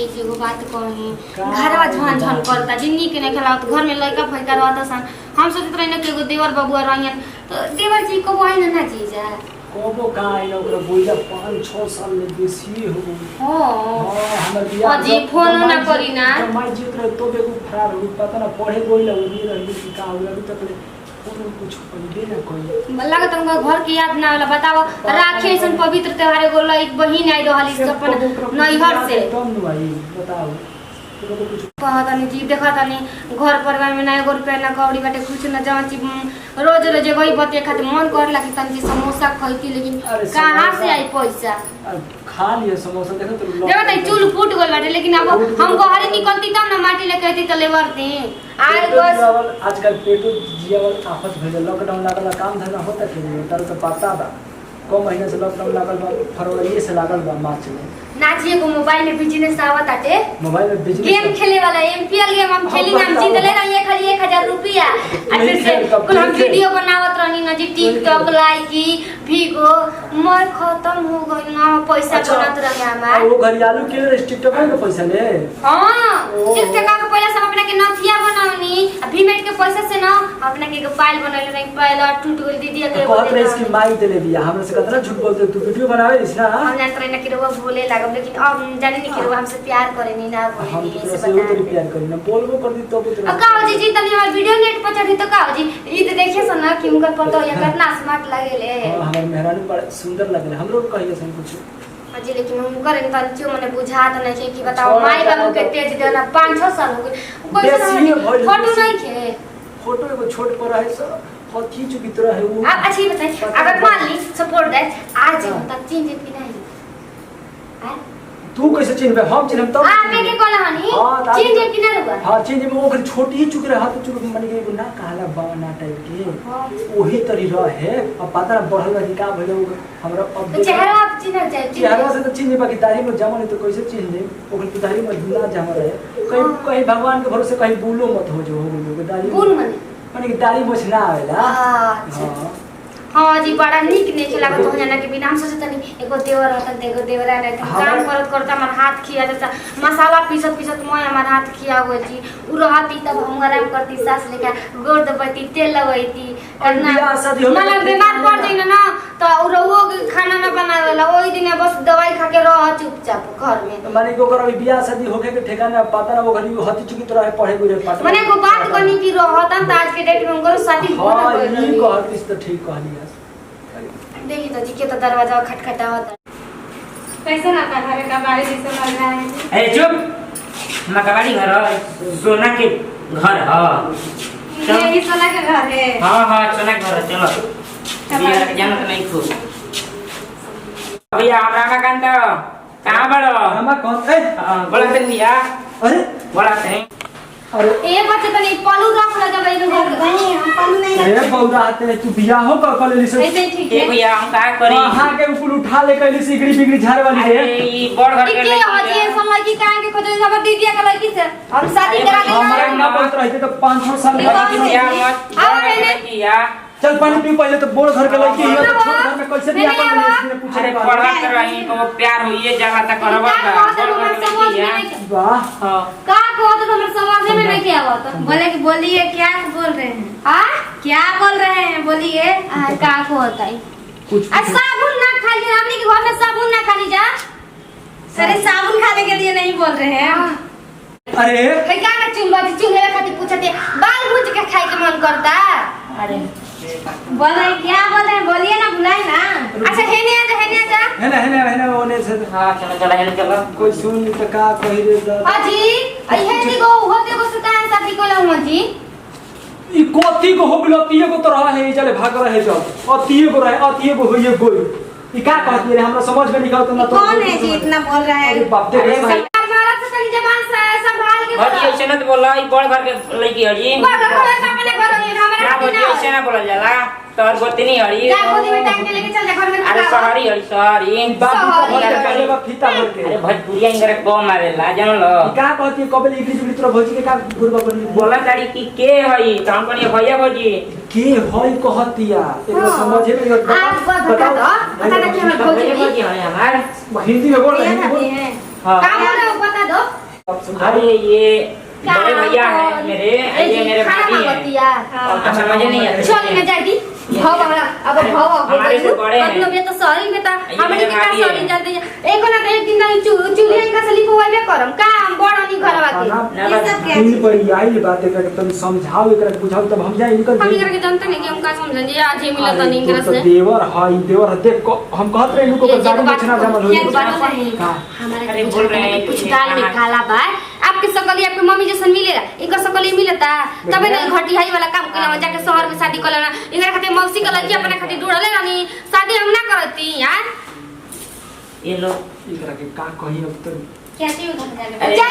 एक एगो बात कही घरवा झन झन करता जिन्नी के नहीं खेला तो घर में लड़का फैका रहता सन हम सोचत रही ना कि एगो देवर बबुआ रहियन तो देवर जी को वही ना जीजा कोबो का आइल ओकरा बोइला 5-6 साल में बेसी हो हो हमर बियाह अजी फोन ना करी ना माई जी ओकरा तो बेगु फरार हो पता ना पढ़े बोइला उनी रही कि का हो अभी तक कोनो कुछ पढ़े ना कोई लगत हमका घर की याद ना वाला बताओ राखी ऐसन पवित्र त्योहार एगो एक बहिन आई रहली अपन नैहर से तुम भाई बताओ कहता नहीं जी देखता नहीं घर परिवार में ना एगो रुपया ना कौड़ी बाटे कुछ ना जहाँ चीज रोज रोज वही बते खातिर मन कर लगी तन समोसा खैती लेकिन कहाँ से आई पैसा खा लिए समोसा देखो तो देखो नहीं चूल फूट गल बाटे लेकिन अब हम बाहर निकलती तब ना माटी लेके आती तो लेवरती आज बस आजकल पेटो जियावल आफत भेल लॉकडाउन लागल काम धंधा होता के तर तो पता बा को महीने से लॉकडाउन लागल बा फरवरी से लागल बा मार्च में नाचिए को मोबाइल में बिजनेस आवत आटे मोबाइल में बिजनेस गेम खेले वाला एमपीएल गेम हम खेली ना हम जीत ले रही खाली 1000 रुपया अच्छे से कुल हम वीडियो बनावत रहनी ना जी टिकटॉक लाइकी भीगो मैं खत्म हो गई ना पैसा बनत रहे हमार वो घरियालू के टिकटॉक में पैसा ले हां टिकटॉक का पैसा सब अपना के नथिया बनावनी भीमेट के पैसा से ना अपना के पाइल बनले नहीं पाइल टूट गई दीदी के कहत रहे इसकी माई देले दिया हमरा से कितना झूठ बोलते तू वीडियो बनावे इस ना हम जानत रहे ना कि वो भूले लागब लेकिन अब जाने नहीं कि वो हमसे प्यार करे नहीं ना बोले नहीं ऐसे बता हम प्यार करी ना बोलबो कर दी तो अब काओ जी तनी हमार वीडियो नेट पर चढ़ी तो काओ जी ई तो देखिए सन ना कि उनका पता या कितना स्मार्ट लागेले हमर मेहरानी बड़ा सुंदर लगले हमरो कहिए सन कुछ अजी लेकिन उनकर इंसान क्यों मने बुझात नहीं है कि बताओ माई बाबू के तेज देना 5-6 साल हो गए कोई फोटो नहीं खे फोटो एगो छोट पर है सब हथी चुकी तरह है वो आप अच्छी बताइए अगर मान ली सपोर्ट दैट आज हम तक चेंज की नहीं तू कैसे चिन्हबे हम चिन्हब तब मैं के कोला हनी चेंज की ना रुआ हां चेंज में ओकर छोटी ही चुक रहा तो चुक मन के ना कहला बावना टाइप के ओही तरी रहे अब पता बढ़ल रही का भइल हमरा अब चेहरा आप चिन्ह जाए चेहरा से तो चिन्ह बाकी दाढ़ी में जमन तो कैसे चिन्ह ले ओकर दाढ़ी में दुला जम रहे कहीं कहीं भगवान के भरोसे कहीं भूलो मत हो जो हो दाढ़ी कौन माने कि दाढ़ी मोछ ना आवेला अच्छा हां जी बड़ा निक ने के लागत हो जाना के बिना हम सोचत नहीं एगो देवर रहत एगो देवरा रहत काम करत करत हमर हाथ खिया जाता मसाला पीसत पीसत मोय हमर हाथ खिया हो जी उ रहती तब हम आराम करती सास लेके गोड़ दबती तेल लगैती करना मतलब बीमार पड़ जाई ना तो उ रहुओ खाना ना बनावेला ओई दिन बस दवाई खा के रह चुपचाप घर में माने को कर अभी बियाह शादी होके के ठिकाना पता ना वो घरी हती चुकी तरह पढ़े गुरे पाट माने को बात करनी की रहत त आज के डेट में उनको शादी हो हां ये कहत तो ठीक कहली देखिए तो जी के तो दरवाजा खटखटावत कैसे ना का घर का बाड़ी जैसे लग रहा है ए चुप मकवाड़ी घर सोना के घर हां ये भी सोना के घर है हां सोना के घर चलो बिया के जानत नहीं खो भैया हमरा का कांता कहां बड़ो हम कौन ए बड़ा दिन बिया अरे बड़ा थे अरे ए बच्चे तो नहीं पलू रख ल जब इन घर नहीं हम पलू नहीं अरे बौरा आते तू बियाह हो कर ले से ऐसे ठीक है ए भैया हम का करी हां के ऊपर उठा ले कैली सिगड़ी बिगड़ी झाड़ वाली अरे ई बड़ घर के के हजी ये समय की काहे के खोजे जब दीदी के लड़की से हम शादी करा दे हमारे ना बोलत रहते तो 5-6 साल बिया मत आओ मैंने किया चल पानी पी पहले तो बोर घर के लड़की है तो छोड़ घर में कैसे बियाह कर ले इसने पूछे अरे पढ़त रही को प्यार होइए जाला त करबा वाह हां का को तो हमर समझ में नहीं क्या आवत बोले कि बोलिए क्या बोल रहे हैं हां क्या बोल रहे हैं बोलिए का को होता है कुछ आ साबुन ना खा ले हमनी के घर में साबुन ना खा ली जा अरे साबुन खाने के लिए नहीं बोल रहे हैं अरे है का ना चूल्हे खातिर पूछते बाल भूज के खाए के मन करता अरे बोल रहे क्या बोल रहे हैं बोलिए ना बुलाए ना अच्छा हेने जा है ना ओने से हां चलो चलो कोई सुन तो का कहि रे दा अजी अइहे निगो होते को सुता है शादी कोला हुआ जी ई कोती को हो गेलो तिए को तो रहा है चले भाग रहे जब और तिए को रहे और तिए को होइए गोई ई का कहती रे हमरा समझ में नहीं आवत ना तो कौन है जी इतना बोल रहा है अरे बाप रे हमारा से तनी जबान से संभाल के भजी ऐसे न बोला ई बड़ घर के लड़की हड़ी घर अपने घर में हमारा ना भजी ऐसे ना बोला जाला तोर गोतनी हड़ी जा गोदी में टांग के लेके चल जा घर में अरे शहरी हड़ी शहरी बाप रे पहले बा फीता भर के अरे भजपुरिया इंगरे को मारेला जान लो का कहती है कबल इगली जुगली तोरा भौजी के का गुरबा बनी बोला तारी की के हई त हम कनी भैया भजी के होई कहतिया एकरा समझे में नहीं आप बता दो बता कि हम भैया भजी हई हमार हिंदी में बोल रहे हैं हैं हां काम हो रहा है बता दो अरे ये बड़े भैया है मेरे, ये मेरे भाभी है। अब समझ नहीं आता। चल में जाती भाव वाला अब भाव हमारे से बड़े हैं। मतलब ये तो सॉरी में ता ये हमनी मेरे के का भाभी सॉरी हैं। जानते हैं एक ना एक दिन नहीं चूल्हे का स्लिप होइबे करम काम बड़ नहीं घरवा के ये सब क्या दिन पर आई बात है कि तुम समझाओ एकरा के बुझाओ तब हम जाए इनकर हम इनकर के जानते नहीं कि हम का समझन जी आज ही मिला त नहीं इंग्लिश से देवर हां देवर देख को हम कहत रहे इनको ये गाड़ी बात बेचना जमल ये हो बात नहीं हाँ। हमारे अरे बोल रहे हैं कुछ कि दाल में कहाँ- काला बा आपके सकली आपके मम्मी जैसन मिलेला इनका सकली मिलता तबे ना घटी हाई वाला काम कइला जाके शहर में शादी कइला इनकर खातिर मौसी का लड़की अपने खातिर ढूंढले रानी शादी हम ना करती यार ये लोग एकरा के का कही अब तो क्या चीज उधर अरे, जा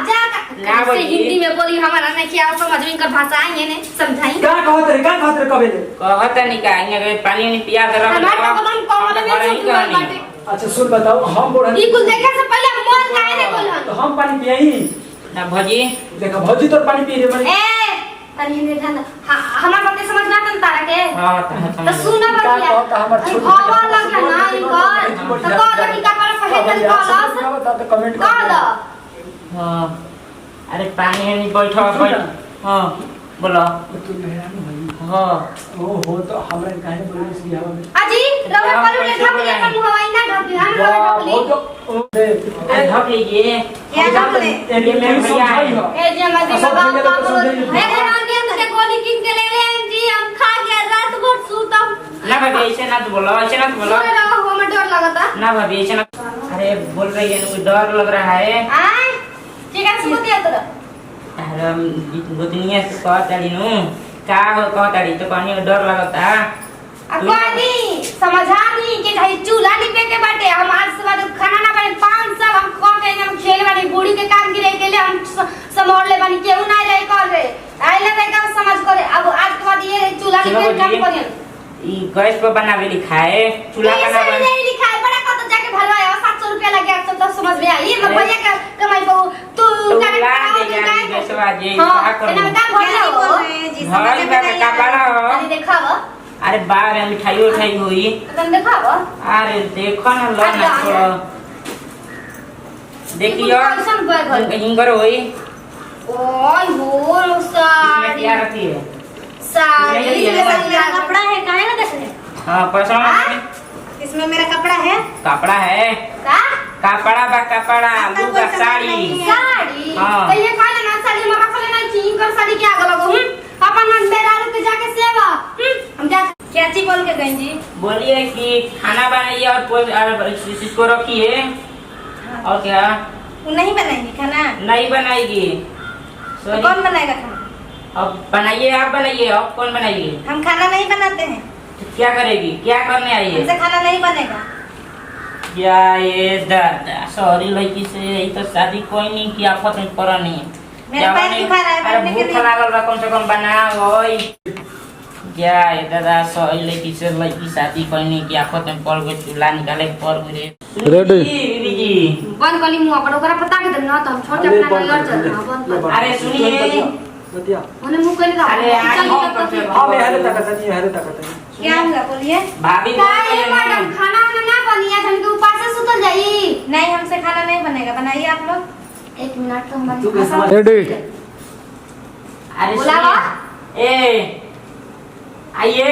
जा ना से बोलिए। हिंदी में बोली हमारा नहीं क्या समझ में इनकर भाषा आई है ने समझाई का कहत रहे कबे ले कहता नहीं का इनके पानी नहीं पिया दे रहा हमारा तो कदम कमरे में सुत गइल बाटे अच्छा सुन बताओ हम बोल ई कुल देखे से पहले मन काहे ने बोलन तो हम पानी पियई ना भजी देखा भौजी तो पानी पी रहे ए तनी ने ध्यान हमार बात समझ ना तन तारा के हां तो सुना का बढ़िया कहता हमर छोटी हवा लगे ना इनकर तो कह दो कि का पर पहले कॉलस तो कमेंट कह दो हां अरे पानी नहीं बैठो बैठ हां बोलो तू मेहरान भाई हां ओ हो तो हमरा काहे बोले इसलिए हवा में अजी रवा पर ले ढक ले अपन हवाई ना ढक हम रवा ढक ली अरे ढक लीजिए क्या ढक ले? ये मेरे भैया है। ए जे मत सब बाबा जगह तो बाबा समझाइए। ए रानी के गोली किन के ले ले जी हम खा गया रात भर सूतम ना भाभी ऐसे ना तो बोलो ऐसे ना तो बोलो सुन रहा हो हमें डर लगता ना भाभी ऐसे ना अरे बोल रही है मुझे डर लग रहा है आय ठीक है सुन दिया तो अरे गोतनिया से कहता नु का हो कहता तो कहनी डर लगता अब कोई समझा नहीं कि भाई चूल्हा लिपे के बाटे हम आज से बाद खाना ना बने 5 साल हम खा के हम खेल वाली बूढ़ी के काम गिरे के लिए हम समोड़ ले बनी केहू ना रही कर रे आइले नहीं का समझ करे अब आज के बाद ये चूल्हा लिपे के काम करियन ई गैस पर बनावे लिखाए चूल्हा ये बनावे सब नहीं लिखा है बड़ा का तो जाके भरवाया 700 रुपया लगे आप तो समझ में आई मैं भैया का कमाई को तू तो जाके ला बनाओ, दे तू यार जाके- गैसवा जे हाँ, का करूं तेना का भर क्या लो बोल रहे हैं जी हाँ समझ में नहीं का आ बड़ा रहा हो तनी देखावा अरे बाहर में मिठाई उठाई हुई तनी देखावा अरे देखो ना लो ना अच्छा, देखियो कैसन बैग है हिंगर होई ओय हो इसमें साड़ी क्या रखी है साड़ी ये इसमें ले मेरा कपड़ा है काहे ना देख रहे हाँ पैसा हाँ? इसमें मेरा कपड़ा है कपड़ा है का कपड़ा बा कपड़ा आपका लुगा कोई सामान नहीं साड़ी है। साड़ी हाँ। तो ये काले ना साड़ी में रख लेना चीन कर साड़ी के आगे लगो अपन मन मेरा रुक जाके सेवा हम जा क्या चीज बोल के गई जी बोलिए कि खाना बनाइए और इसको रखिए और क्या वो नहीं बनाएंगे खाना नहीं बनाएगी तो सॉरी कौन बनाएगा खाना अब बनाइए आप बनाइए आप कौन बनाइए हम खाना नहीं बनाते हैं तो क्या करेगी क्या करने आई है हमसे खाना नहीं बनेगा क्या ये दादा सॉरी लड़की से यही तो शादी कोई नहीं किया आफत में पड़ा नहीं है मेरा पैर जवानी- दुखा रहा है, अरे बैठने के भूख लिए। लागल बा कम से कम बनाओ ओए क्या ये दादा सॉरी लड़की से लड़की शादी कोई नहीं किया आफत में पड़ गई चूल्हा निकाले के पड़ गई रेडी। दीदी जी बंद कली मुंह पर ओकरा पता के दे ना तो हम छोड़ के अपना लड़ चल बंद कर अरे सुनिए बतिया ओने मुंह कली दा अरे आज चल हम निकल करते तो। हां मैं हरे तक नहीं हरे तक क्या हुआ बोलिए भाभी बोल का रही ये है मैडम ना। खाना वाना ना बनिया हम के ऊपर से सुतल जाई नहीं हमसे खाना नहीं बनेगा बनाइए आप लोग 1 मिनट तो हम तू कैसे भाषा- रेडी। अरे बुलावा? सुनिए ए आइए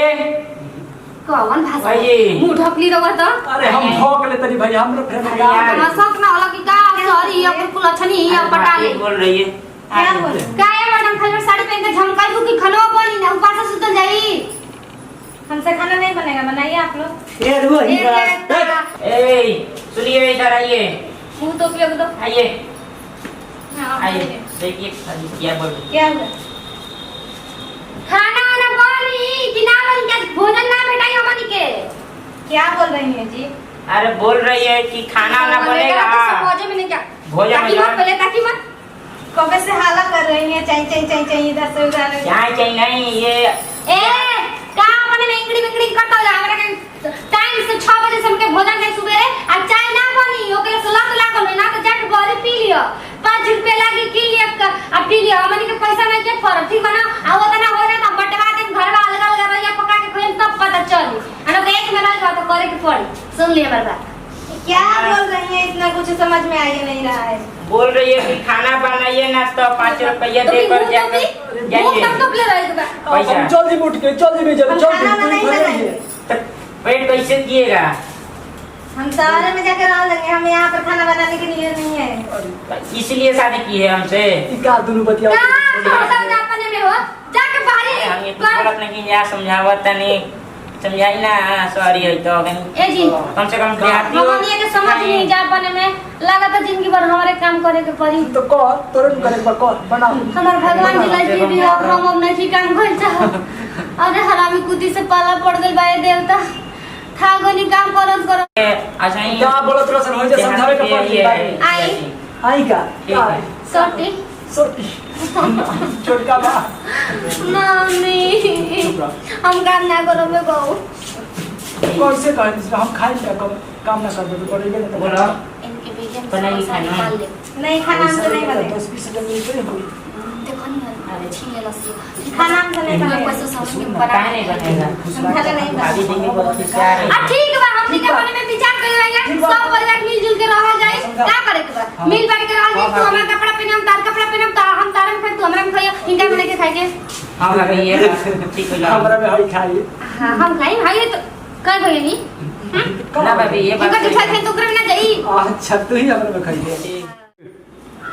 कौन भाषा आइए। मुंह ढकली रवा तो अरे हम ठोक ले तनी भाई हम फ्रेंड अरे यार। हम शौक ना होला कि का सॉरी या बिल्कुल अच्छा नहीं या अरे पटा ले भाभी बोल रही है क्या आइए। बोल काहे मैडम खाली साड़ी पहन के झमकाई तू कि खाना बनी ना ऊपर से सुतल जाई हमसे खाना नहीं बनेगा बनाइए आप लोग ए रुआ ए, ए सुनिए इधर आइए मुंह तो पियो दो आइए हाँ, आइए बोलिए। देखिए खाली क्या बोल रही है। क्या हुआ खाना वाना बनी कि ना बनी क्या भोजन ना भेटाई हमनी के क्या बोल रही हैं जी अरे बोल रही है कि खाना ना बनेगा भोजन में नहीं क्या भोजन ताकि में मत पहले ताकि मत कब से हाला कर रही हैं चाई चाई चाई चाई इधर से उधर चाय चाय नहीं ये ए का अपने में इंगड़ी बिंगड़ी करता हो हमरा के टाइम से 6 बजे से हमके भोजन के सुबह आ चाय ना बनी ओकरे से लत लागल है ना तो जाके बड़ी पी लियो 5 रुपए लागी की लियो आ पी लियो हमनी के पैसा नहीं के फर ठीक बना आ वो तना हो ना बटवा के घर में अलग अलग रहिया पका के खोइन तब पता चली अन के एक में रह तो करे के पड़ी सुन लिए हमारी बात क्या बोल रही हैं? इतना कुछ समझ में आ ही नहीं रहा है। बोल रही है कि खाना बनाइए ना तो 5 रुपया तो देकर जाकर जाइए ले रहेगा पैसा। हम जल्दी उठ के जल्दी में हम खाना नहीं बनाएंगे। तो पेट कैसे दिएगा? हम शहर में जाकर रह लेंगे, हम यहाँ पर खाना बनाने के लिए नहीं है। इसलिए शादी की है हमसे। का दुनु बतिया अपने में हो जाके बाहरी हम ये कुछ गलत नहीं किया, समझावत नहीं समझाई ना। सॉरी है तो ए जी कम से कम देहाती हो। हमनिया के समझ नहीं जा पाने में लागत है जिंदगी भर हमारे काम करे के पड़ी। तो कर तुरंत करे पर कर बनाओ। हमार भगवान जी लाइफ भी और हम अब नहीं काम कर चाह। अरे हरामी कुदी से पाला पड़ गइल बा ए देवता। थागनी काम करत करत अच्छा ही क्या बोलत रसन हो जे समझावे के पड़ी। आई आई का ठीक है। सोटी सोटी छोटका बा मम्मी हम काम ना करो में गो कैसे कहे हम खाई क्या काम ना कर दे पड़ेगा ना। बोलो इनके बेजन बनाइए खाना। मार ले नहीं, खाना हमसे नहीं बनेगा। 10-20 मिनट में हो। देखो नहीं अरे छीन ले लस्सी खाना हमसे नहीं बनेगा। पैसा समझ में पता बना नहीं बनेगा। हम खाना नहीं अभी बनाएंगे। देखिए बहुत प्यार है। ठीक बा हमनी के अपने में विचार कर रही सब परिवार मिलजुल के रह जाए क्या करे के बा मिल बांट के रह जाए। तू हमारा कपड़ा पहने हम तार कपड़ा पहने हम तार में तू हमरा में खाइयो इनका में लेके खाएंगे। हाँ भाभी ये बात ठीक है। हमरा में हई खाई हां हम खाई भाई तो कर भइए नी ना भाभी ये बात इनका दिखा थे तो करे ना जाई। अच्छा तू ही हमरा में खाई।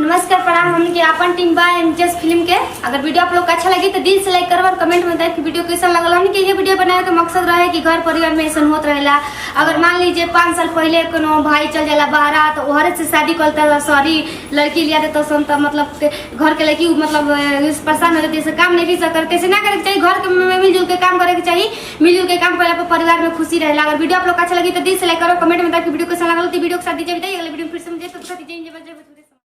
नमस्कार प्रणाम हम के अपन टीम बा एमजेस फिल्म के। अगर वीडियो आप लोग को अच्छा लगी तो दिल से लाइक करो और कमेंट में बताइए कि वीडियो कैसा लगल। हमने के ये वीडियो बनाए के मकसद रहे कि घर परिवार में ऐसा होत रहेला। अगर मान लीजिए 5 साल पहले कोनो भाई चल जाला बाहर तो ओहरे से शादी करता सॉरी लड़की लिया देता सन तो मतलब घर के लड़की मतलब परेशान हो जाती है काम नहीं भी करते से ना करे के चाहिए। घर के में मिलजुल के काम करे के चाहिए। मिलजुल के काम करे पर परिवार में खुशी रहेला। अगर वीडियो आप लोग को अच्छा लगी तो दिल से लाइक करो कमेंट में बताइए कि वीडियो कैसा लगल। तो वीडियो के साथ दीजिए अगले वीडियो फिर से मुझे तो दीजिए।